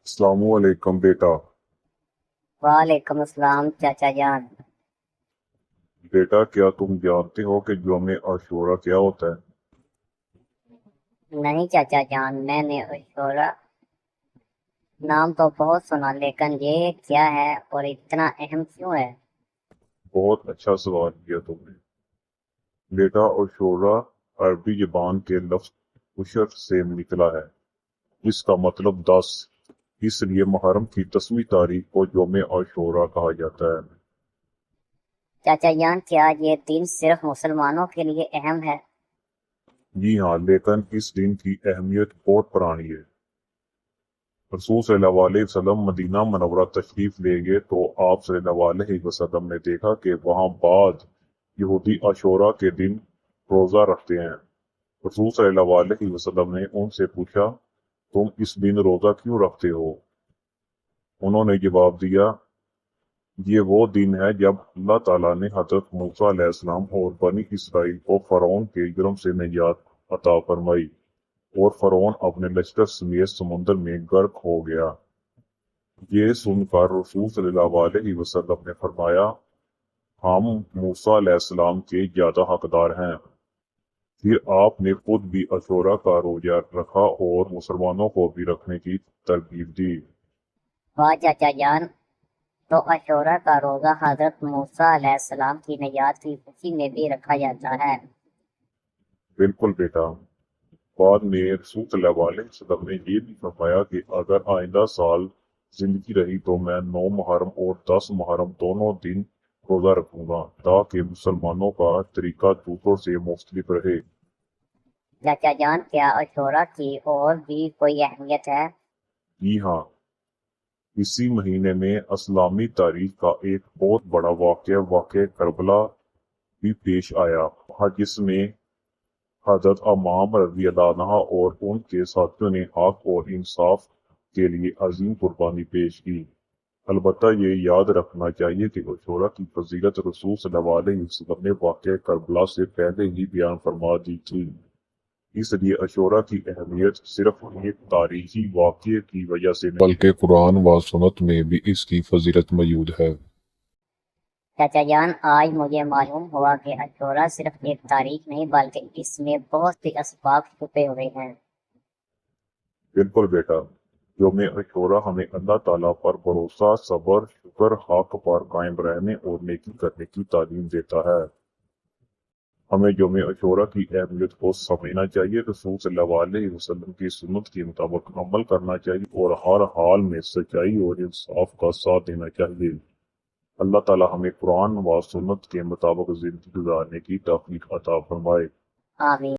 السلام علیکم بیٹا۔ وعلیکم السلام چاچا جان۔ بیٹا کیا تم جانتے ہو کہ یوم عاشورہ کیا ہوتا ہے؟ نہیں چاچا جان، میں نے عاشورہ نام تو بہت سنا، لیکن یہ کیا ہے اور اتنا اہم کیوں ہے؟ بہت اچھا سوال کیا تم نے بیٹا۔ عاشورہ عربی زبان کے لفظ عشر سے نکلا ہے، جس کا مطلب 10۔ اس لیے محرم کی 10ویں تاریخ کو یوم عاشورہ کہا جاتا ہے۔ چاچا جان، کیا یہ دن صرف مسلمانوں کے لیے اہم ہے؟ جی ہاں، لیکن اس دن کی اہمیت بہت پرانی ہے۔ رسول صلی اللہ علیہ وسلم مدینہ منورہ تشریف لے گئے تو آپ صلی اللہ علیہ وسلم نے دیکھا کہ وہاں بعض یہودی عاشورہ کے دن روزہ رکھتے ہیں۔ رسول صلی اللہ علیہ وسلم نے ان سے پوچھا، تم اس دن روزہ کیوں رکھتے ہو؟ انہوں نے جواب دیا، یہ وہ دن ہے جب اللہ تعالیٰ نے حضرت موسیٰ علیہ السلام اور بنی اسرائیل کو فرعون کے جرم سے نجات عطا فرمائی اور فرعون اپنے لشکر سمیت سمندر میں غرق ہو گیا۔ یہ سن کر رسول صلی اللہ علیہ وسلم نے فرمایا، ہم موسیٰ علیہ السلام کے زیادہ حقدار ہیں۔ پھر آپ نے خود بھی عاشورہ کا روزہ رکھا اور مسلمانوں کو بھی رکھنے کی ترغیب دی۔ واہ چاچا جان، تو عاشورہ کا روزہ حضرت موسیٰ علیہ السلام کی نجات کی خوشی میں بھی رکھا جاتا ہے؟ بالکل بیٹا، بعد میں رسول صلی اللہ علیہ وسلم نے یہ بھی فرمایا کہ اگر آئندہ سال زندگی رہی تو میں 9 محرم اور 10 محرم دونوں دن روزہ رکھوں گا، تاکہ مسلمانوں کا طریقہ دوسروں سے مختلف رہے۔ چاچا جان، کیا عاشورہ کی اور بھی کوئی اہمیت ہے؟ جی ہاں، اسی مہینے میں اسلامی تاریخ کا ایک بہت بڑا واقعہ کربلا بھی پیش آیا، جس میں حضرت امام رضی اللہ عنہ اور ان کے ساتھیوں نے حق اور انصاف کے لیے عظیم قربانی پیش کی۔ البتہ یہ یاد رکھنا چاہیے کہ عاشورہ کی فضیلت رسول صلی اللہ علیہ وسلم نے واقعہ کربلا سے پہلے ہی بیان فرما دی تھی۔ اس لیے عاشورہ کی اہمیت صرف ایک تاریخی واقعے کی وجہ سے نہیں بلکہ قرآن و سنت میں بھی اس کی فضیلت موجود ہے۔ چاچا جان، آج مجھے معلوم ہوا کہ عاشورہ صرف ایک تاریخ نہیں بلکہ اس میں بہت سی اسباق چھپے ہوئے ہیں۔ بالکل بیٹا، یوم عاشورہ ہمیں اللہ تعالیٰ پر بھروسہ، صبر، شکر، حق پر قائم رہنے اور نیکی کرنے کی تعلیم دیتا ہے۔ ہمیں یوم عاشورہ کی اہمیت کو سمجھنا چاہیے، رسول صلی اللہ علیہ وسلم کی سنت کے مطابق عمل کرنا چاہیے اور ہر حال میں سچائی اور انصاف کا ساتھ دینا چاہیے۔ اللہ تعالیٰ ہمیں قرآن و سنت کے مطابق زندگی گزارنے کی توفیق عطا فرمائے۔ آمین۔